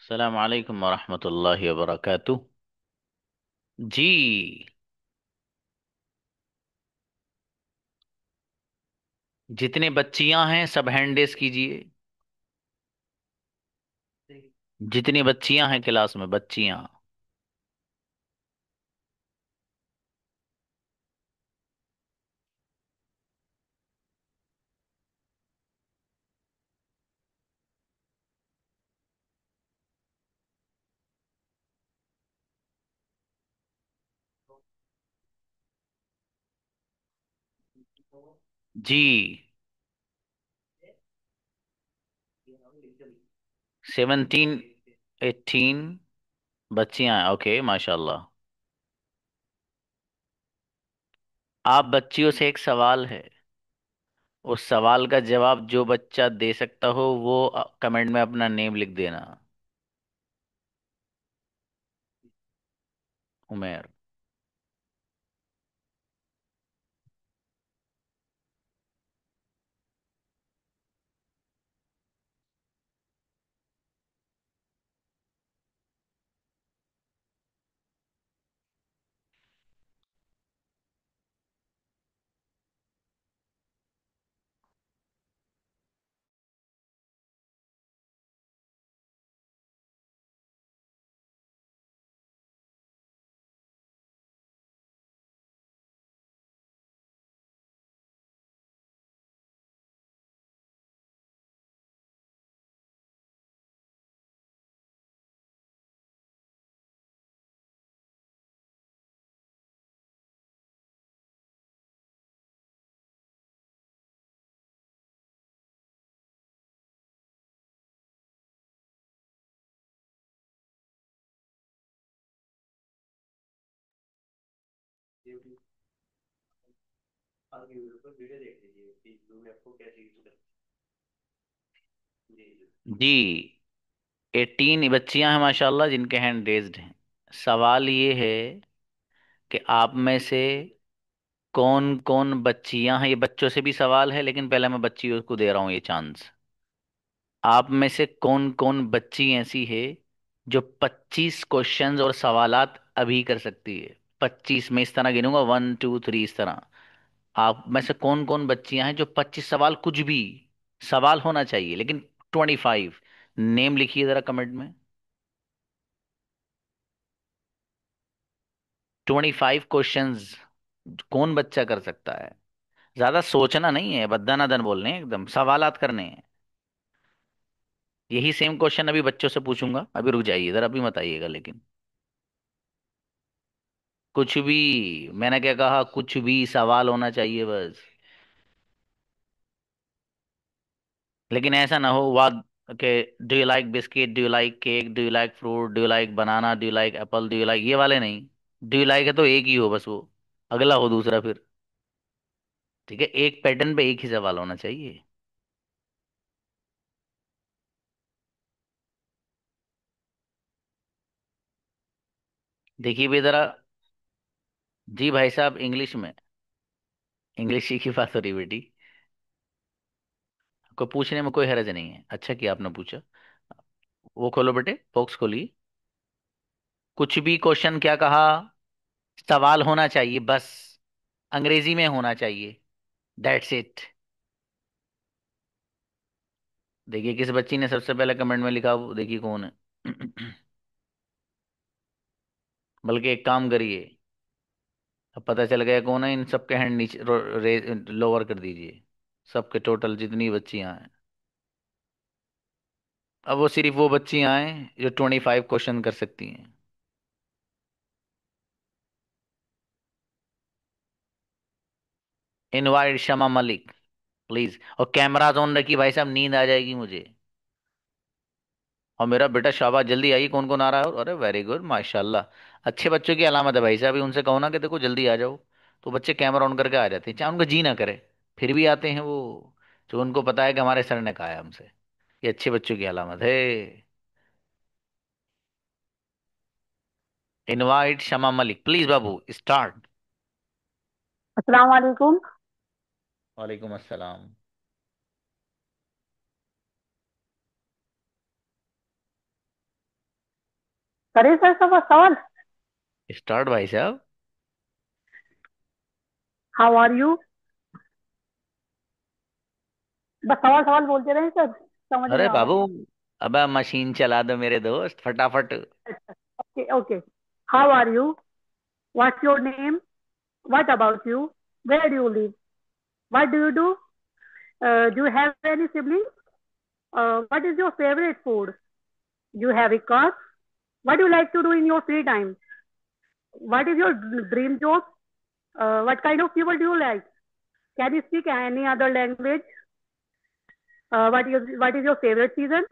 अस्सलाम वालेकुम वरहमतुल्लाहि वबरकातुह। जी। जितने बच्चियां हैं सब हैंड रेस कीजिए। जितनी बच्चियां हैं क्लास में, बच्चियां। जी। 17, 18 बच्चियां हैं। ओके, माशाल्लाह। आप बच्चियों से एक सवाल है। उस सवाल का जवाब जो बच्चा दे सकता हो वो कमेंट में अपना नेम लिख देना। उमेर। जी। 18 बच्चियां हैं माशाल्लाह जिनके हैंड रेज्ड हैं। सवाल ये है कि आप में से कौन कौन बच्चियां हैं। ये बच्चों से भी सवाल है, लेकिन पहले मैं बच्चियों को दे रहा हूं ये चांस। आप में से कौन कौन बच्ची ऐसी है जो 25 क्वेश्चंस और सवालात अभी कर सकती है। 25 में इस तरह गिनूंगा, 1 2 3 इस तरह। आप में से कौन कौन बच्चियां हैं जो 25 सवाल, कुछ भी सवाल होना चाहिए लेकिन 25। नेम लिखिए जरा कमेंट में। 25 क्वेश्चंस कौन बच्चा कर सकता है। ज्यादा सोचना नहीं है, बदनादन बोलने हैं, एकदम सवालात करने हैं। यही सेम क्वेश्चन अभी बच्चों से पूछूंगा। अभी रुक जाइए इधर, अभी मत आइएगा लेकिन। कुछ भी। मैंने क्या कहा, कुछ भी सवाल होना चाहिए बस। लेकिन ऐसा ना हो वाद के do you like biscuit, do you like cake, do you like fruit, do you like banana, do you like Apple, do you like, ये वाले नहीं। डू यू लाइक है तो एक ही हो बस वो, अगला हो दूसरा फिर। ठीक है, एक पैटर्न पे एक ही सवाल होना चाहिए। देखिए भी जरा। जी भाई साहब, इंग्लिश में। इंग्लिश ही की बात हो रही बेटी। को पूछने में कोई हर्ज नहीं है, अच्छा किया आपने पूछा। वो खोलो बेटे, बॉक्स खोलिए। कुछ भी क्वेश्चन क्या कहा, सवाल होना चाहिए बस। अंग्रेजी में होना चाहिए। That's it. देखिए किस बच्ची ने सबसे पहले कमेंट में लिखा, वो देखिए कौन है। बल्कि एक काम करिए, अब पता चल गया कौन है। इन सबके हैंड नीचे लोअर कर दीजिए। सबके टोटल जितनी बच्चियां हैं। अब वो सिर्फ वो बच्चियां हैं जो 25 क्वेश्चन कर सकती हैं। Invite Shama Malik, please. और कैमराज ऑन रखिए भाई साहब, नींद आ जाएगी मुझे। और मेरा बेटा शाबाश, जल्दी आइए। कौन कौन आ रहा है? और अरे वेरी गुड, माशाल्लाह। अच्छे बच्चों की अलामत है भाई साहब। उनसे कहो ना कि देखो जल्दी आ जाओ, तो बच्चे कैमरा ऑन करके आ जाते हैं, चाहे उनका जी ना करे, फिर भी आते हैं वो। जो उनको पता है कि हमारे सर ने कहा है हमसे। ये अच्छे बच्चों की अलामत है। Invite Shama Malik, please Babu start. अस्सलाम वालेकुम। वालेकुम अस्सलाम। करे सर सब सवाल। स्टार्ट भाई साहब। How are you? बस सवाल सवाल बोलते रहे सर, समझ नहीं अरे आ बाबू, रहा। अब मशीन चला दो मेरे दोस्त फटाफट। Okay okay. How are you? What's your name? What about you? Where do you live? What do you do? Do you have any sibling? What is your favourite food? You have a car? What do you like to do in your free time? What is your dream job? What kind of people do you like? Can you speak any other language? What is your favorite season?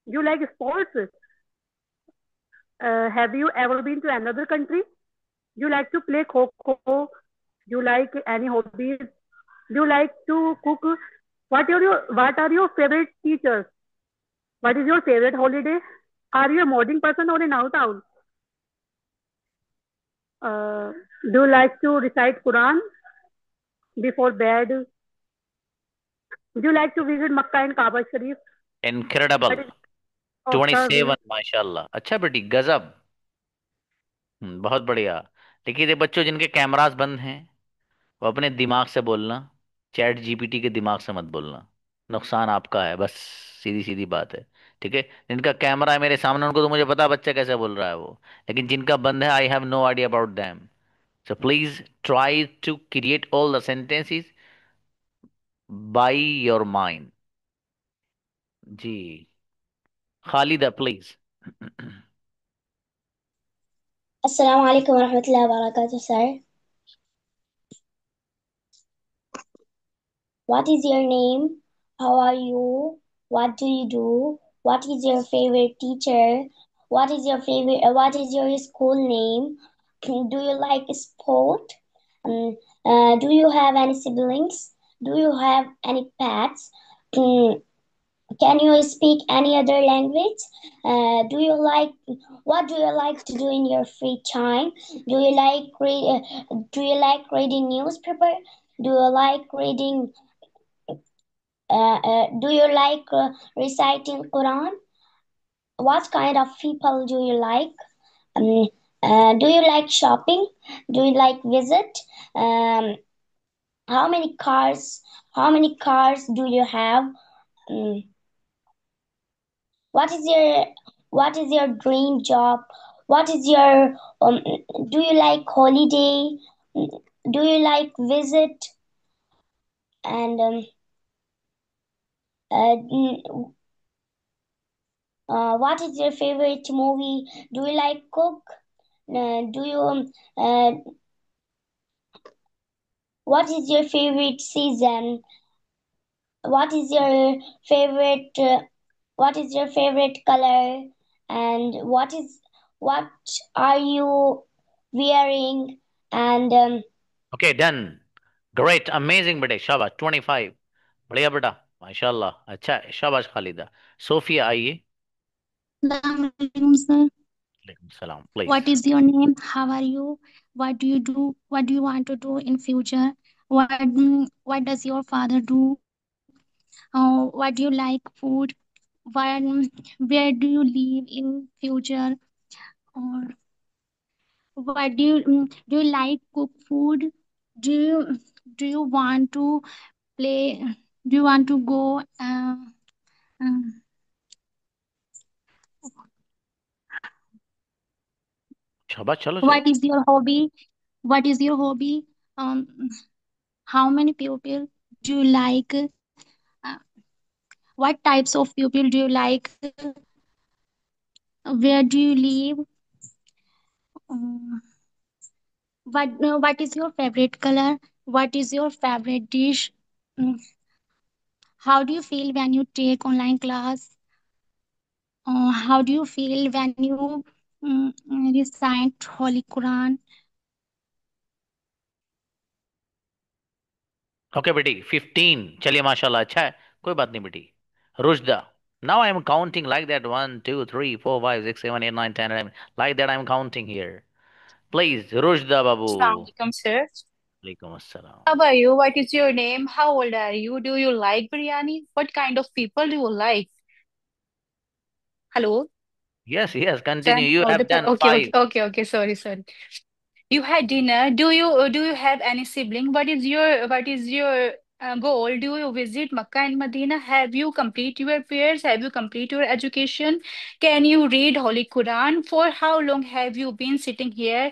Do you like sports? Have you ever been to another country? Do you like to play kho? Do you like any hobbies? Do you like to cook? What are your favorite teachers? What is your favorite holiday? Are you a morning person or a night owl? Uh, do you like to recite Quran before bed? Do you like to visit Makkah and Kaaba Sharif? Incredible. What is 27 really माशाल्लाह, अच्छा बेटी गजब। बहुत बढ़िया। देखिए ये बच्चों जिनके कैमरास बंद हैं वो अपने दिमाग से बोलना, चैट जीपीटी के दिमाग से मत बोलना। नुकसान आपका है बस, सीधी सीधी बात है। ठीक है, जिनका कैमरा है मेरे सामने उनको तो मुझे पता है बच्चा कैसे बोल रहा है वो, लेकिन जिनका बंद है I have no idea about them. So please try to create all the sentences by your mind. जी, Khalida please. Assalamu alaikum warahmatullahi wabarakatuh, sir. What is your name? How are you? What do you do? What is your favorite teacher? What is your school name? Do you like sport? Do you have any siblings? Do you have any pets? Mm, Can you speak any other language? Do you like What do you like to do in your free time? Do you like reading newspaper? Do you like reading? Do you like reciting Quran? What kind of people do you like? Um, do you like shopping? Do you like visit? Um, how many cars? How many cars do you have? Um, what is your what is your dream job? What is your Do you like holiday? Do you like visit? And what is your favorite movie? Do you like cook? Do you What is your favorite season? What is your favorite what is your favorite color? And what are you wearing? And okay done. Great amazing बेटे, शाबाश 25। बढ़िया बेटा, माशाल्लाह, अच्छा है, शाबाश Khaleda. Sophia आइए। Assalamualaikum, sir. वालेकुम सलाम please. What is your name? How are you? What do you do? What do you want to do in future? What does your father do? What do you like food? What, where do you live in future? Or what do you like cook food? Do you want to play? Do you want to go? Um, शाबाश, चलो चलो। what is your hobby? What is your hobby? Um, how many people do you like? What types of people do you like? Where do you live? Um, what is your favorite color? What is your favorite dish? Mm, how do you feel when you take online class? How do you feel when you recite Holy Quran? Okay बेटी 15, चलिए माशाल्लाह, अच्छा है, कोई बात नहीं बेटी। Rushda, now I am counting like that, 1 2 3 4 5 6 7 8 9 10 11, like that I am counting here. Please Rushda बाबू। Assalamualaikum, sir. वालेकुम अस्सलाम। How are you? What is your name? How old are you? Do you like biryani? What kind of people do you like? Hello. Yes, yes. Continue. Done. You All the have time. done Okay, okay, 5. okay, okay. Sorry, sorry. You had dinner. Do you have any sibling? What is your goal? Do you visit Makkah and Medina? Have you complete your prayers? Have you complete your education? Can you read Holy Quran? For how long have you been sitting here?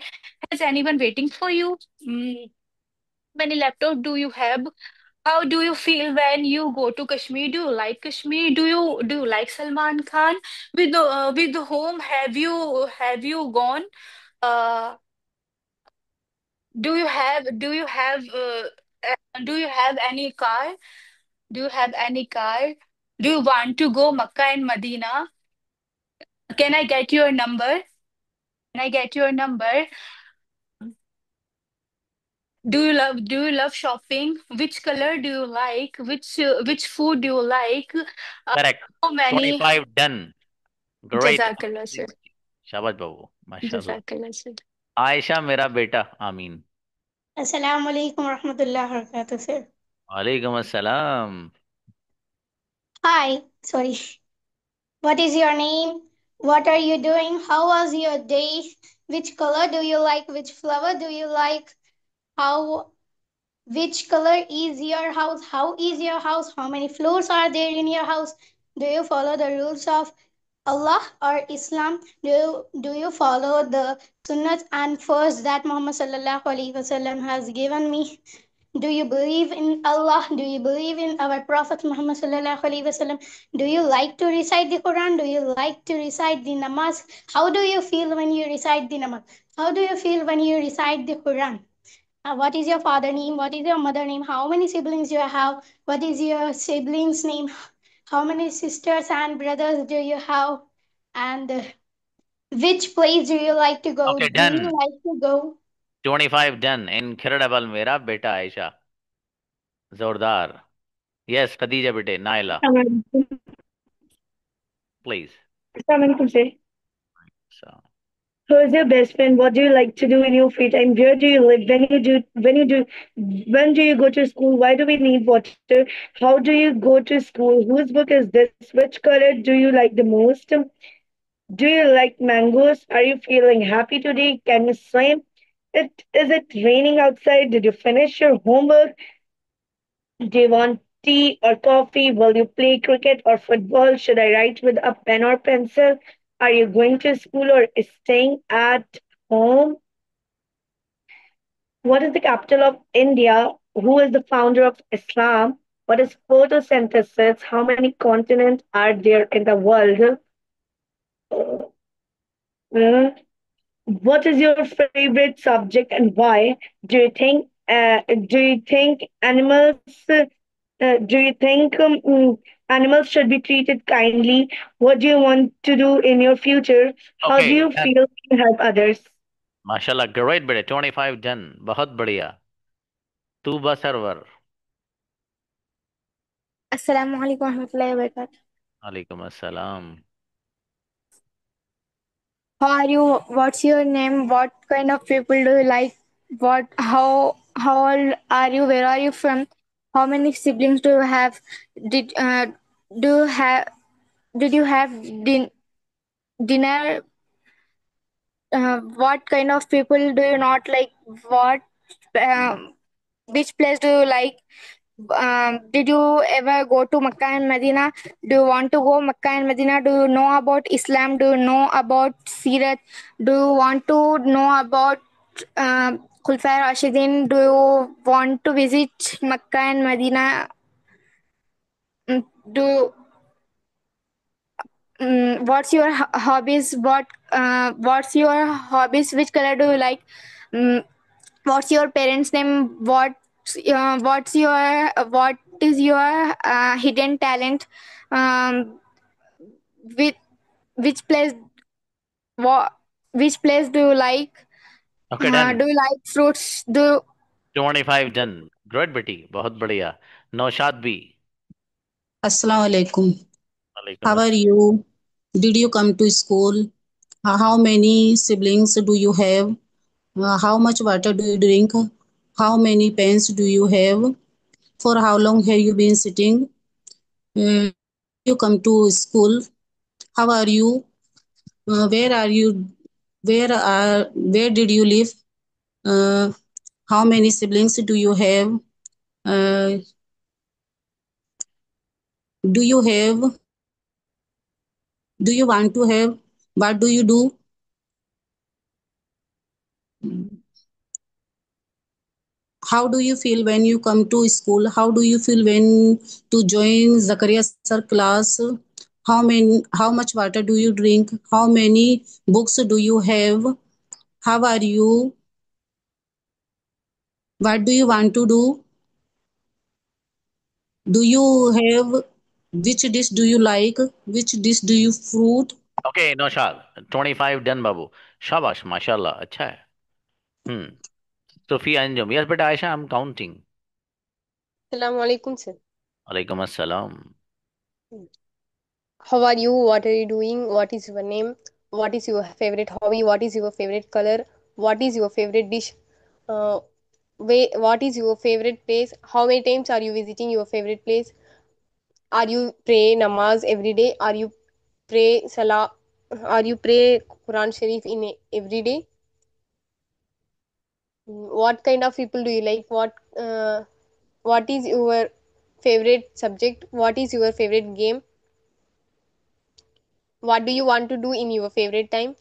Has anyone waiting for you? Mm, many laptop do you have? How do you feel when you go to Kashmir? Do you like Kashmir? Do you like Salman Khan? With whom have you gone? Uh, do you have any car? Do you have any car? Do you want to go Makkah and Medina? Can I get your number? Can I get your number? Do you love shopping? Which color do you like? Which food do you like? Uh, Correct. how many? 25 done. Great. Jazakallah Amazing sir. बच्ची. शाबाश बाबू. माशाल्लाह. Jazakallah sir. Ayesha मेरा बेटा. आमीन. Assalamu alaikum warahmatullahi wabarakatuh, sir. वालेकुम अस्सलाम. Hi, sorry. What is your name? What are you doing? How was your day? Which color do you like? Which flower do you like? How Which color is your house? How is your house? How many floors are there in your house? Do you follow the rules of Allah or Islam? Do you follow the sunnah and first that Muhammad sallallahu alaihi wasallam has given me? Do you believe in Allah? Do you believe in our Prophet Muhammad sallallahu alaihi wasallam? Do you like to recite the Quran? Do you like to recite the namaz? How do you feel when you recite the namaz? How do you feel when you recite the Quran? What is your father name? What is your mother name? How many siblings do you have? What is your siblings name? How many sisters and brothers do you have? And which place do you like to go? Okay, Do you done. like to go? 25 done. Incredible मेरा बेटा आयशा. जोरदार. Yes, Khadija बेटे. Naila. Please. Assalamualaikum, sir. So, Who is your best friend? What do you like to do in your free time? Where do you live? When do you go to school? Why do we need water? How do you go to school? Whose book is this? Which color do you like the most? Do you like mangoes? Are you feeling happy today? Can you swim? Is it raining outside? Did you finish your homework? Do you want tea or coffee? Will you play cricket or football? Should I write with a pen or pencil? Are you going to school or staying at home? What is the capital of India? Who is the founder of Islam? What is photosynthesis? How many continents are there in the world? Uh, what is your favorite subject and why? Do you think animals do you think animals should be treated kindly? What do you want to do in your future? How do okay, you done. feel you help others? माशाल्लाह great बेटे. 25 done. बहुत बढ़िया. Tuba Sarwar. Assalamu alaikum warahmatullahi wabarakatuh. वालेकुम अस्सलाम. How are you? What's your name? What kind of people do you like? How old are you? Where are you from? How many siblings do you have? Did do you have did you have dinner? What kind of people do you not like? What which place do you like? Did you ever go to Makkah and Medina? Do you want to go Makkah and Medina? Do you know about Islam? Do you know about Sirat? Do you want to know about Khulafai Rashidin? Do you want to visit Makkah and Medina? Mm, Do what's your hobbies? What's your hobbies? Which color do you like? Mm, what's your parents' name? What is your hidden talent? Um, which which place what which place do you like? Okay, done. Do you like fruits? 25 done. Great बेटी. बहुत बढ़िया. नौशाद भी. Assalamu alaikum. वालेकुम How are अस्सलाम. you? Did you come to school? How many siblings do you have? How much water do you drink? How many pens do you have? For how long have you been sitting? You come to school. How are you? where are you? Where did you live? Uh, how many siblings do you have? Uh, do you have? Do you want to have? What do you do? How do you feel when you come to school? How do you feel when to join Zakaria sir class? How much water do you drink? How many books do you have? How are you? What do you want to do? Do you have which dish do you like? Which dish do you fruit? Okay, Naushad, 25 done बाबू. शाबाश, माशाल्लाह, अच्छा है. हम्म. Sophia Anjum. Yes, but Aisha, I'm counting. Assalamu alaikum, sir. Alaikum assalam. How are you? What are you doing? What is your name? What is your favorite hobby? What is your favorite color? What is your favorite dish? Uh, what is your favorite place? How many times are you visiting your favorite place? Are you pray namaz every day? Are you pray salah? Are you pray Quran Sharif in every day? What kind of people do you like? What is your favorite subject? What is your favorite game? What do you want to do in your favorite time?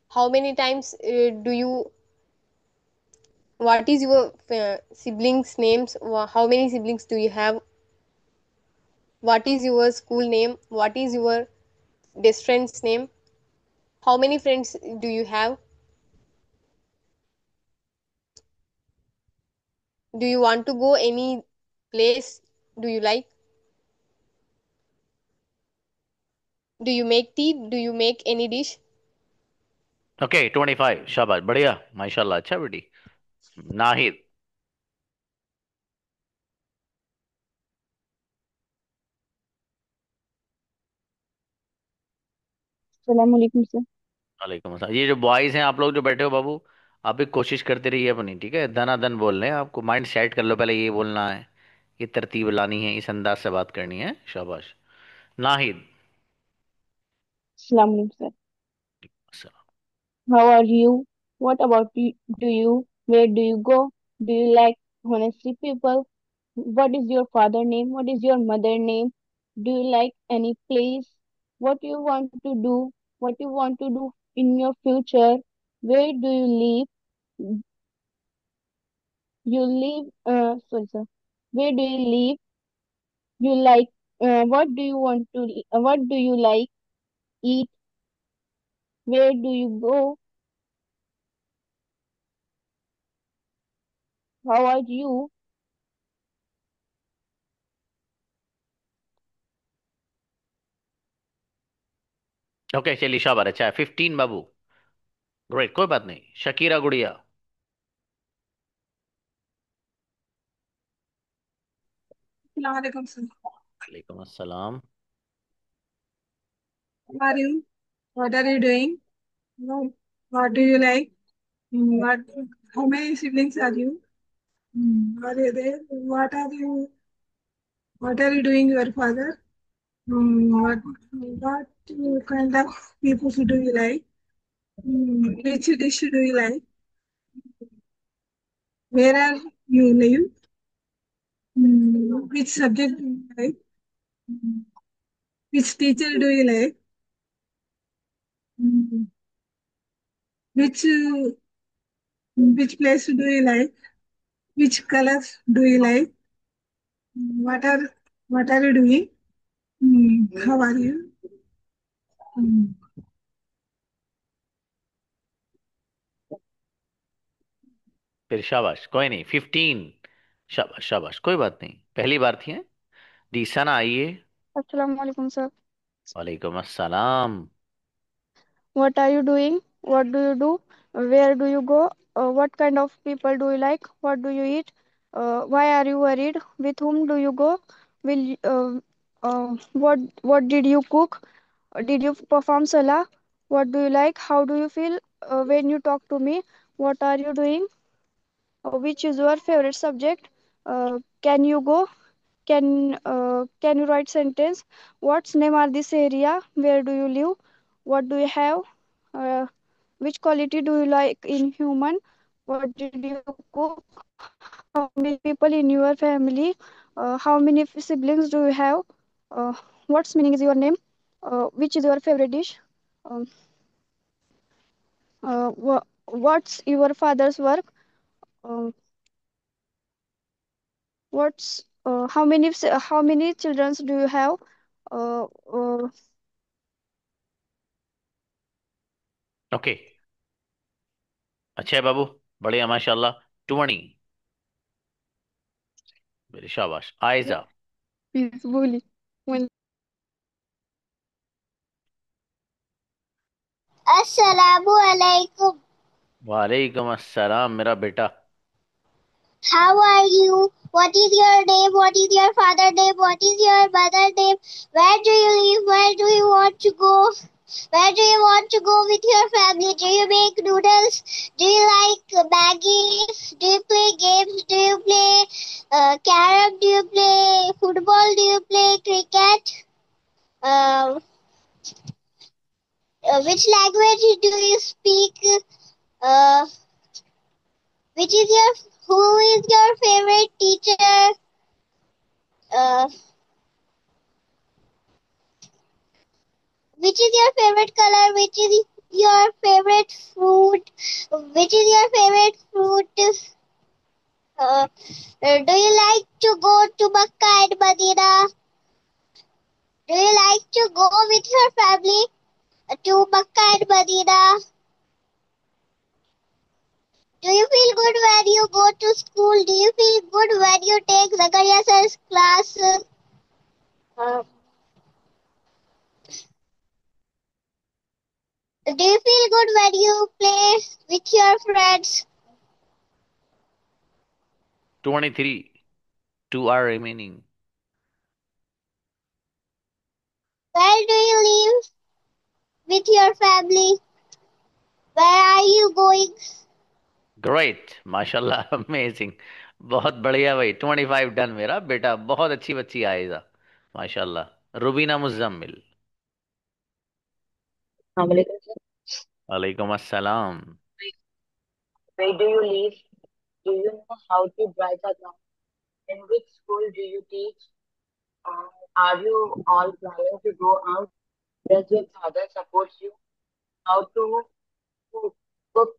How many times do you? What is your siblings' names? How many siblings do you have? What is your school name? What is your best friend's name? How many friends do you have? Do you want to go any place? Do you like? Do you make tea? Do you make any dish? Okay, 25. शाबाश, बढ़िया, माशाल्लाह, अच्छा बेटी. नाहिद. सलाम अलैकुम sir. वालेकुम अस्सलाम. ये जो बॉयज हैं, आप लोग जो बैठे हो बाबू, आप भी कोशिश करते रहिए अपनी, ठीक है? दन बोल रहे हैं, आपको माइंड सेट कर लो, पहले ये बोलना है, ये तरतीब लानी है, इस अंदाज से बात करनी है. शाबाश. नाहिद. सलाम अलैकुम सर। अस्सलाम. How are you? What about you? Do you? Where do you go? Do you like honestly people? What is your father name? What is your mother name? Do you like any place? What you want to do? What you want to do in your future? Where do you live? You live, sorry, sir. Where do you live? You like, what do you want to, what do you like? Eat? Where do you go? How are you? Okay, चलिए, शाबाश, अच्छा है. 15 बाबू. Great, कोई बात नहीं. Shakira गुड़िया. Assalamualaikum sir. वालेकुम अस्सलाम. How are you? What are you doing? What do you like? What? How many siblings are you? Are you there? What are you doing, your father? What kind of people do you like? Which dish do you like? Where are you live? Which subject do you like? Which teacher do you like? Mm, Which which place do you like? Which colors do you like? What are what are you doing? How are you? Mm, फिर शाबाश, कोई नहीं. 15. शाबाश शाबाश, कोई बात नहीं, पहली बार थी, हैं? जी, सना आइए. Assalamu alaikum sir. वालेकुम अस्सलाम. What are you doing? What do you do? Where do you go? What kind of people do you like? What do you eat? Why are you worried? With whom do you go? Will you- what did you cook? Did you perform salah? What do you like? How do you feel when you talk to me? What are you doing? Which is your favorite subject? Can you go? Can you write sentence? What's name are this area? Where do you live? What do you have? Which quality do you like in human? What did you cook? How many people in your family? How many siblings do you have? What's meaning is your name? Which is your favorite dish? Um, what's your father's work? Um, what's how many children do you have? Uh, uh, okay, अच्छा है बाबू, बढ़िया माशाल्लाह। 20, मेरी शाबाश। Aiza. peacefully. When Assalamu alaikum. वालेकुम अस्सलाम मेरा बेटा। How are you? What is your name? What is your father's name? What is your mother's name? Where do you live? Where do you want to go? Where do you want to go with your family? Do you make noodles? Do you like Maggie? Do you play games? Do you play carom? Do you play football? Do you play cricket? Uh, which language do you speak? Uh, which is your who is your favorite teacher? Uh, which is your favorite color? Which is your favorite fruit? Which is your favorite fruit? Do you like to go to Makkah and Medina? Do you like to go with your family to Makkah and Medina? Do you feel good when you go to school? Do you feel good when you take Zakaria sir's class? Uh, do you feel good when you play with your friends? 23, 2 are remaining। Where do you live with your family? Where are you going? Great माशाल्लाह, amazing, बहुत बढ़िया भाई। 25 done मेरा बेटा, बहुत अच्छी बच्ची आयजा माशाल्लाह। रुबीना मुजम्मिल। Assalamualaikum, sir. वालेकुम अस्सलाम। Where do you live? Do you know how to drive a car? In which school do you teach? Are you all planning to go out? Does your father support you? How to cook?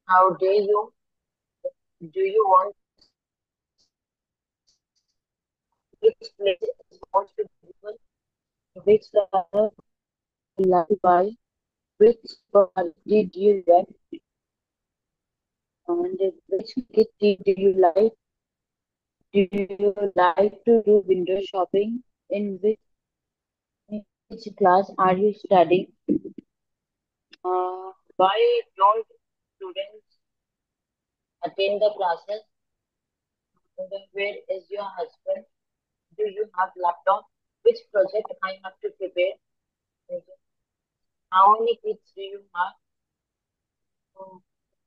How dare you? Do you want which place is most beautiful? Which color you like to buy? Which car did you get? And which kitty do you like? Do you like to do window shopping? In which class are you studying? Why don't students attend the classes? And then where is your husband? Do you have laptop? Which project I have to prepare? And then how many kids do you have?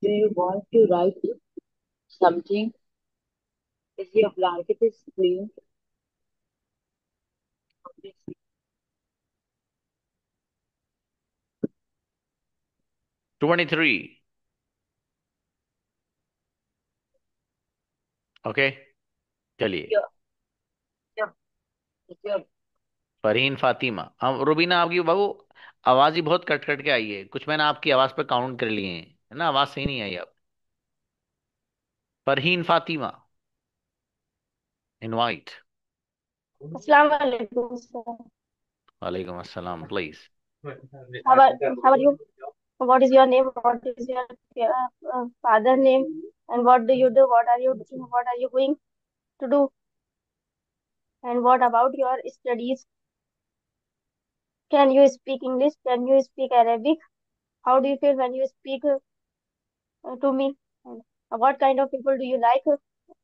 Do you want to write something? Is your blanket is clean? 23, okay, चलिए। Your, your, your Farheen Fatima. हम रुबीना आपकी बाबू आवाज ही बहुत cut cut के आई है, कुछ मैंने आपकी आवाज पे काउंट कर लिए हैं, है ना, आवाज सही नहीं आई आप। Farheen Fatima, invite. Assalamu alaikum, sir. वालेकुम अस्सलाम, please. How are you? What is your name? What is your father name? And what do you do? What are you doing? What are you going to do? And what about your studies? Can you speak English? Can you speak Arabic? How do you feel when you speak to me? And what kind of people do you like?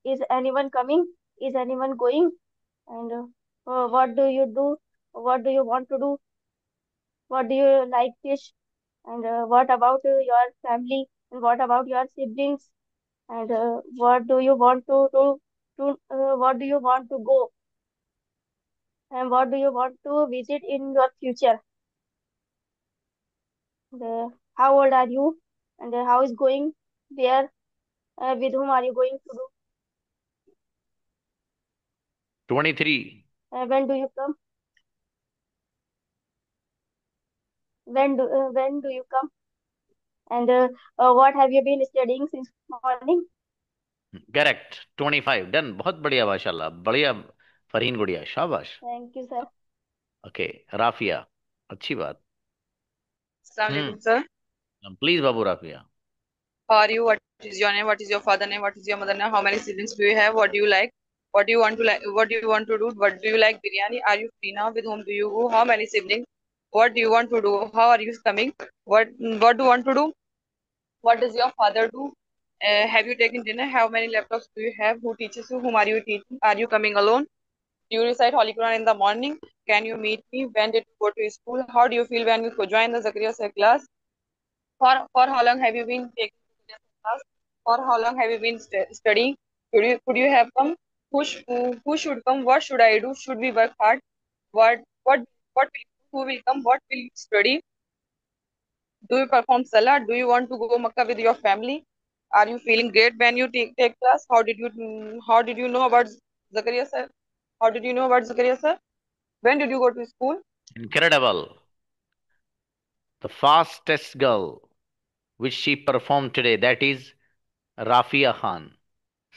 Is anyone coming? Is anyone going? And what do you do? What do you want to do? What do you like fish? And what about your family? And what about your siblings? And what do you want to do? What do you want to go? And what do you want to visit in your future? How old are you? And how is going there? With whom are you going to do? 23. When do you come? When do you come? And what have you been studying since morning? Correct 25 done बहुत बढ़िया माशाल्लाह बढ़िया फरहीन गुड़िया शाबाश Thank you, sir. Okay Rafia अच्छी बात hmm Assalamualaikum, sir. Please बाबू Rafia How are you? What is your name? What is your father name? What is your mother name? How many siblings do you have? What do you like? What do you want to like? What do you want to do? What do you like biryani? Are you free now? With whom do you go? How many siblings? What do you want to do? How are you coming? What do you want to do? What does your father do? Have you taken dinner? How many laptops do you have? Who teaches you? Whom are you teaching? Are you coming alone? Do you recite Holy Quran in the morning? Can you meet me? When did you go to school? How do you feel when you join the Zakaria Sir class? For how long have you been taking class? For how long have you been studying? Could you have come? Who should come? What should I do? Should we work hard? What who will come? What will you study? Do you perform salah? Do you want to go Makkah with your family? Are you feeling great when you take class? How did you know about Zakaria sir? How did you know about Zakaria sir? When did you go to school? incredible the fastest girl which she performed today that is Rafia Khan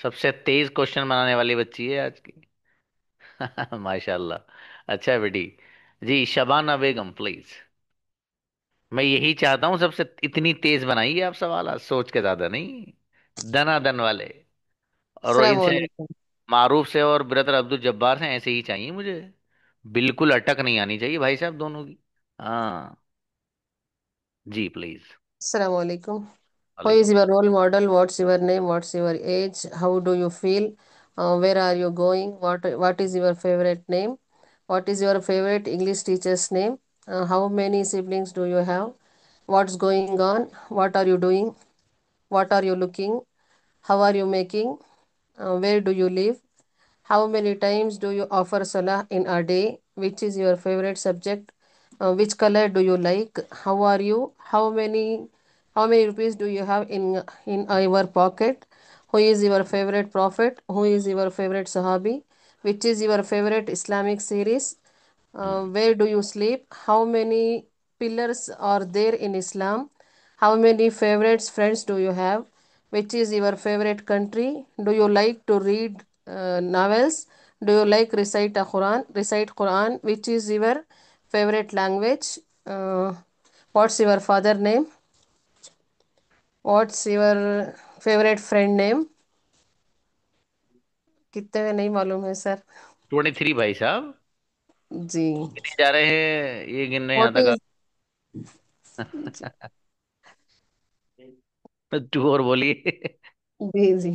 सबसे तेज question बनाने वाली बच्ची है आज की माशाल्लाह अच्छा है बेटी जी शबाना बेगम प्लीज मैं यही चाहता हूं सबसे इतनी तेज बनाइए आप सवाल आज सोच के ज्यादा नहीं दनादन वाले और इनसे अस्सलामुअलैकुम। मारूफ से और ब्रदर अब्दुल जब्बार से ऐसे ही चाहिए मुझे बिल्कुल अटक नहीं आनी चाहिए भाई साहब दोनों की हाँ जी प्लीज Assalamualaikum. Who is वालेकुम your role model? What's your name? What's your age? How do you feel? Where are you going? What is your favorite name? What is your favorite English teacher's name? How many siblings do you have? What's going on? What are you doing? What are you looking? How are you making? Where do you live? How many times do you offer salah in a day? Which is your favorite subject? Which color do you like? How are you? How many rupees do you have in your pocket? Who is your favorite prophet? Who is your favorite sahabi? Which is your favorite Islamic series? Where do you sleep? How many pillars are there in Islam? How many favorite friends do you have? Which is your favorite country? Do you like to read novels? Do you like recite a Quran? Recite Quran. Which is your favorite language? What's your father name? What's your favorite friend name? कितने में नहीं मालूम है sir 23 भाई साहब जी गिने जा रहे हैं ये गिनने यहाँ व्हाट तक इज टू और बोलिए जी जी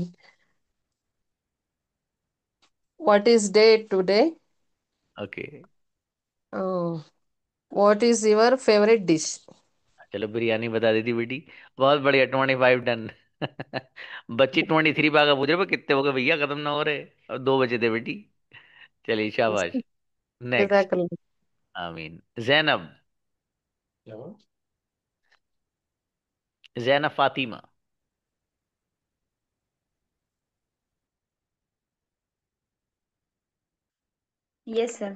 what is day today okay what is your favourite dish चलो बिरयानी बता दी थी बेटी बहुत बढ़िया 25 डन बच्ची 23 भागा पूछ रहे पर कितने हो गए भैया खत्म ना हो रहे अब 2 बचे थे बेटी चलिए शाबाश नेक्स्ट जज़ाकल्लाह आमीन Zainab Zainab Fatima Yes, sir.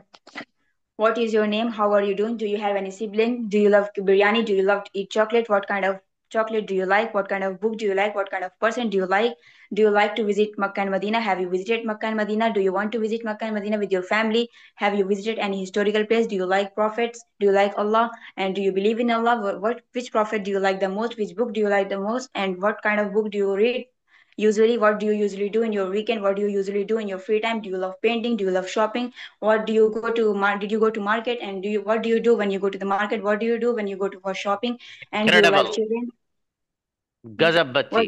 What is your name? How are you doing? Do you have any sibling? Do you love biryani? Do you love to eat chocolate? What kind of chocolate do you like? What kind of book do you like? What kind of person do you like? Do you like to visit Makkah and Medina? Have you visited Makkah and Medina? Do you want to visit Makkah and Medina with your family? Have you visited any historical place? Do you like prophets? Do you like Allah? And do you believe in Allah? Which prophet do you like the most? Which book do you like the most? And what kind of book do you read? Usually, what do you usually do in your weekend? What do you usually do in your free time? Do you love painting? Do you love shopping? What do you go to did you go to market, and what do you do when you go to the market? What do you do when you go to for shopping? And do you like incredible children? गजब बच्ची What?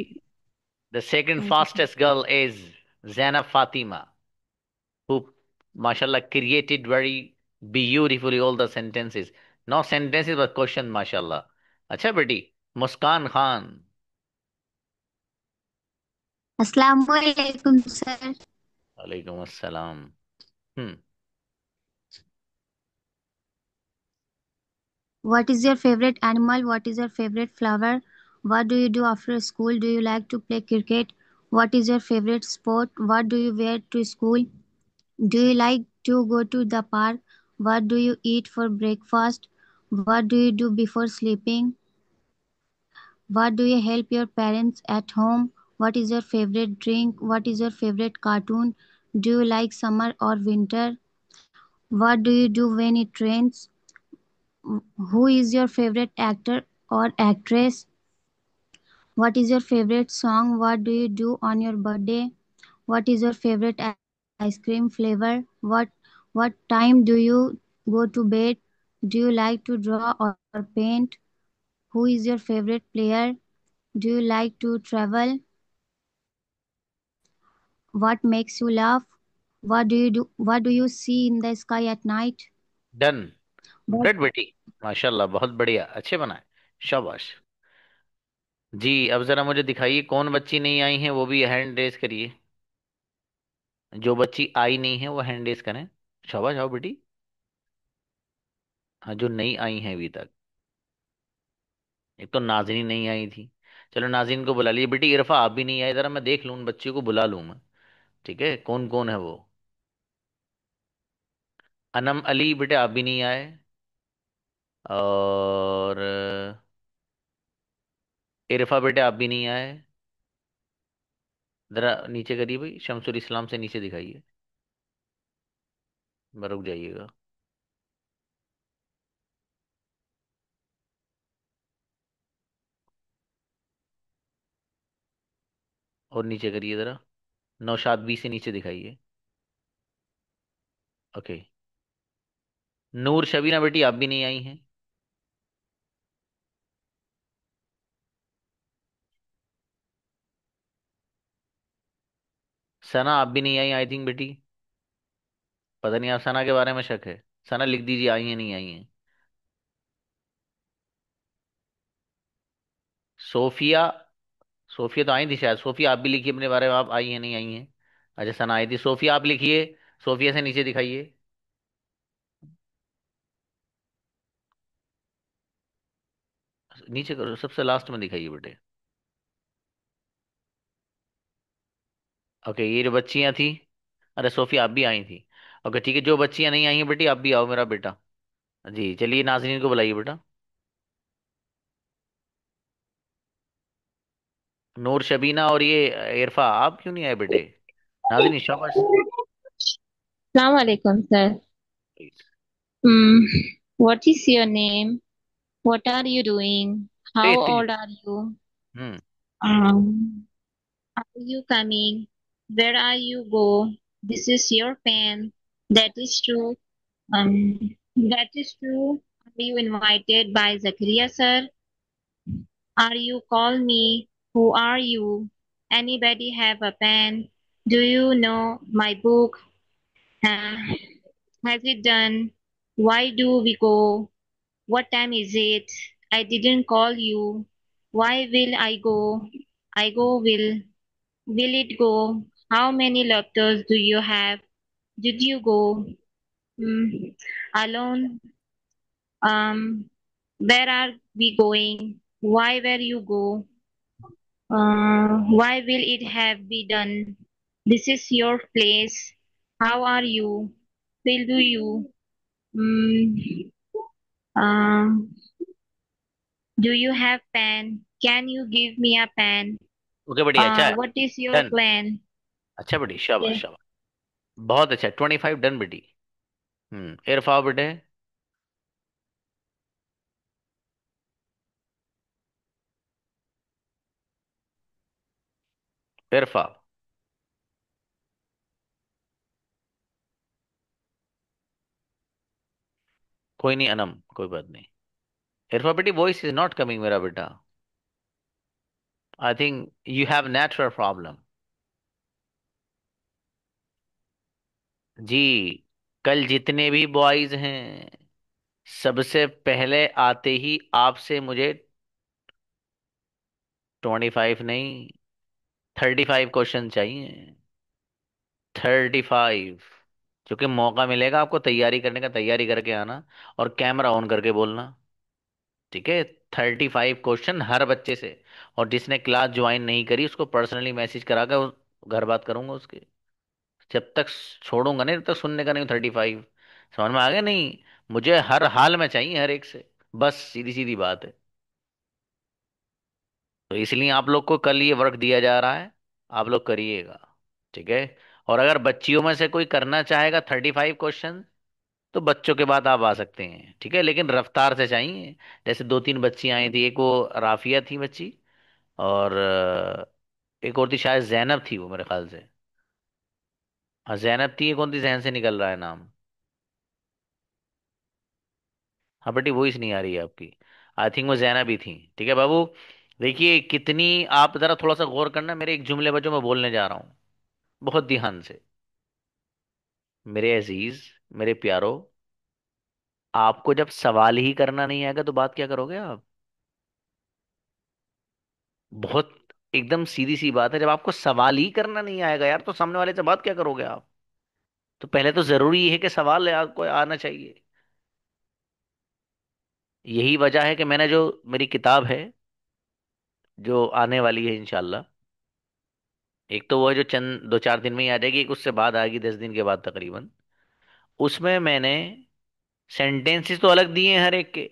the second Thank you. fastest girl is Zainab Fatima who mashallah created very beautifully all the sentences not sentences but question mashallah अच्छा बेटी मुस्कान Khan Assalamualaikum, sir. वालेकुम अस्सलाम What is your favorite animal? What is your favorite flower? What do you do after school? Do you like to play cricket? What is your favorite sport? What do you wear to school? Do you like to go to the park? What do you eat for breakfast? What do you do before sleeping? What do you help your parents at home? What is your favorite drink? What is your favorite cartoon? Do you like summer or winter? What do you do when it rains? Who is your favorite actor or actress? What is your favorite song? What do you do on your birthday? What is your favorite ice cream flavor? What time do you go to bed? Do you like to draw or paint? Who is your favorite player? Do you like to travel? What makes you laugh? What do you do? What do you see in the sky at night? Done. What great बेटी। माशाल्लाह, बहुत बढ़िया, अच्छे बनाए। शाबाश। जी, अब जरा मुझे दिखाइए कौन बच्ची नहीं आई है, वो भी हैंड रेस करिए। जो बच्ची आई नहीं है वो हैंड रेस करें। शाबाश, आओ बेटी। हाँ, जो नहीं आई है अभी तक। एक तो नाज़रीन नहीं आई थी। चलो नाज़रीन को बुला लिए। बेटी इरफा, आप भी नहीं आए, जरा मैं देख लूँ उन बच्चियों को बुला लूँ मैं। ठीक है, कौन कौन है वो। अनम अली बेटे, आप भी नहीं आए। और इरफा बेटे, आप भी नहीं आए। जरा नीचे करिए भाई, शमसुल इस्लाम से नीचे दिखाइए। रुक जाइएगा। और नीचे करिए जरा। नौशाद बी से नीचे दिखाइए। ओके। नूर शबीना बेटी, आप भी नहीं आई हैं। सना, आप भी नहीं आई आई थिंक बेटी। पता नहीं, आप सना के बारे में शक है। सना लिख दीजिए, आई है नहीं आई है। सोफिया। सोफिया तो आई थी शायद। सोफिया, आप भी लिखिए अपने बारे में, आप आई है नहीं आई हैं। अच्छा, सना आई थी। सोफिया आप लिखिए। सोफिया से नीचे दिखाइए। नीचे करो, सबसे लास्ट में दिखाइए बेटे। ओके, ये जो बच्चियां थी। अरे सोफिया, आप भी आई थी। ओके ठीक है, जो बच्चियां नहीं आई हैं बेटी, आप भी आओ मेरा बेटा। जी चलिए, नाजरीन को बुलाइए बेटा। नूर शबीना और ये इरफा, आप क्यों नहीं आए बेटे। नाजरीन शाबाश। Assalamu alaikum, sir. Hmm. What is your name? What are you doing? How Tej Tej. old are you? Hmm. Are you coming? Where are you go? This is your pen. That is true. That is true. Are you invited by Zakaria, sir? Are you call me? Who are you? Anybody have a pen? Do you know my book? Uh, has it done? Why do we go? What time is it? I didn't call you. Why will I go? I go will. Will it go? How many letters do you have? Did you go? Hmm. Alone? Where are we going? Why were you go? Why will it have be done? This is your place. How are you? Will do you? Hmm. Um, do you have pen? Can you give me a pen? Okay बढ़िया, अच्छा है। What is your done. plan? अच्छा बेटी, शाबाश Yes. शाबाश। बहुत अच्छा, 25 done बेटी। इरफा बेटे। इरफा। कोई नहीं अनम, कोई बात नहीं। इरफा बेटी, वॉइस इज नॉट कमिंग मेरा बेटा। I think you have network problem. जी, कल जितने भी बॉयज हैं, सबसे पहले आते ही आपसे मुझे 25 नहीं, 35 क्वेश्चन चाहिए। 35। क्योंकि मौका मिलेगा आपको तैयारी करने का, तैयारी करके आना और कैमरा ऑन करके बोलना। ठीक है, 35 क्वेश्चन हर बच्चे से। और जिसने क्लास ज्वाइन नहीं करी उसको पर्सनली मैसेज करा कर घर बात करूंगा उसके। जब तक छोड़ूंगा नहीं तब तक सुनने का नहीं 35। समझ में आ गया नहीं? मुझे हर हाल में चाहिए हर एक से। बस सीधी सीधी बात है। तो इसलिए आप लोग को कल ये वर्क दिया जा रहा है, आप लोग करिएगा। ठीक है। और अगर बच्चियों में से कोई करना चाहेगा 35 क्वेश्चन, तो बच्चों के बाद आप आ सकते हैं, ठीक है, लेकिन रफ्तार से चाहिए। जैसे 2-3 बच्चियां आई थी, एक वो राफिया थी बच्ची, और एक और थी शायद जैनब थी वो मेरे ख्याल से। हाँ जैनब थी, एक और थी, जहन से निकल रहा है नाम। हाँ बेटी वॉइस नहीं आ रही है आपकी। आई थिंक वो जैनब ही थी। ठीक है बाबू। देखिए कितनी, आप जरा थोड़ा सा गौर करना मेरे एक जुमले पर जो मैं बोलने जा रहा हूँ, बहुत ध्यान से। मेरे अजीज, मेरे प्यारो, आपको जब सवाल ही करना नहीं आएगा तो बात क्या करोगे आप? बहुत एकदम सीधी सी बात है, जब आपको सवाल ही करना नहीं आएगा यार तो सामने वाले से बात क्या करोगे आप? तो पहले तो जरूरी है कि सवाल आपको आना चाहिए। यही वजह है कि मैंने जो मेरी किताब है जो आने वाली है इंशाल्लाह, एक तो वो है जो चंद 2-4 दिन में ही आ जाएगी, एक उससे बाद आएगी 10 दिन के बाद तकरीबन। उसमें मैंने सेंटेंसेस तो अलग दिए हैं हर एक के,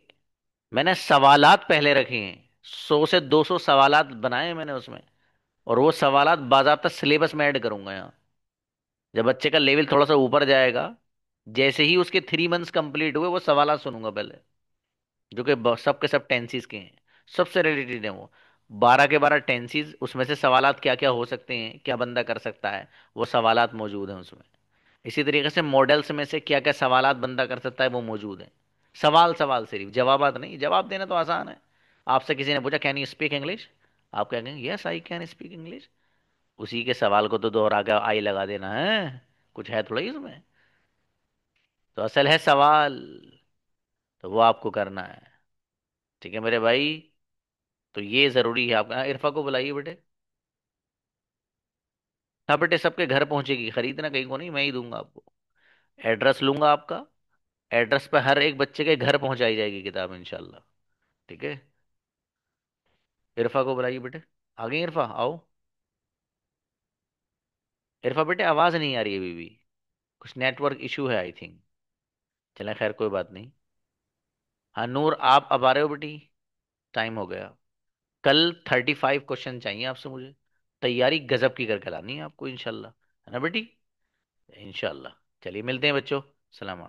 मैंने सवालात पहले रखे हैं। 100 से 200 सवालात बनाए हैं मैंने उसमें। और वो सवालात बाकायदा सिलेबस में ऐड करूंगा यहाँ। जब बच्चे का लेवल थोड़ा सा ऊपर जाएगा, जैसे ही उसके 3 मंथ्स कंप्लीट हुए वो सवालात सुनूंगा पहले, जो कि सब के सब टेंसेस के हैं, सबसे रिलेटेड है वो। 12 के 12 टेंसेस, उसमें से सवालात क्या क्या हो सकते हैं, क्या बंदा कर सकता है, वो सवालात मौजूद हैं उसमें। इसी तरीके से मॉडल्स में से क्या क्या सवालात बंदा कर सकता है वो मौजूद है। सवाल सवाल सिर्फ, जवाबात नहीं। जवाब देना तो आसान है। आपसे किसी ने पूछा कैन यू स्पीक इंग्लिश, आप कहेंगे yes I can speak English. उसी के सवाल को तो दोहरा के आई लगा देना है, कुछ है थोड़ा ही उसमें। तो असल है सवाल, तो वो आपको करना है। ठीक है मेरे भाई। तो ये जरूरी है आपका। हाँ, इरफा को बुलाइए बेटे। हाँ बेटे, सबके घर पहुंचेगी, खरीदना कहीं को नहीं, मैं ही दूंगा आपको। एड्रेस लूंगा आपका, एड्रेस पे हर एक बच्चे के घर पहुंचाई जाएगी किताब इंशाल्लाह। ठीक है। इरफा को बुलाइए बेटे। आ गई इरफा, आओ। इरफा बेटे आवाज नहीं आ रही है अभी भी, कुछ नेटवर्क इशू है आई थिंक। चलें खैर कोई बात नहीं। हाँ नूर, आप अब आ रहे हो बेटी? टाइम हो गया। कल 35 क्वेश्चन चाहिए आपसे मुझे। तैयारी गजब की करके लानी है आपको इंशाल्लाह, है ना बेटी? इंशाल्लाह। चलिए मिलते हैं बच्चों। सलाम।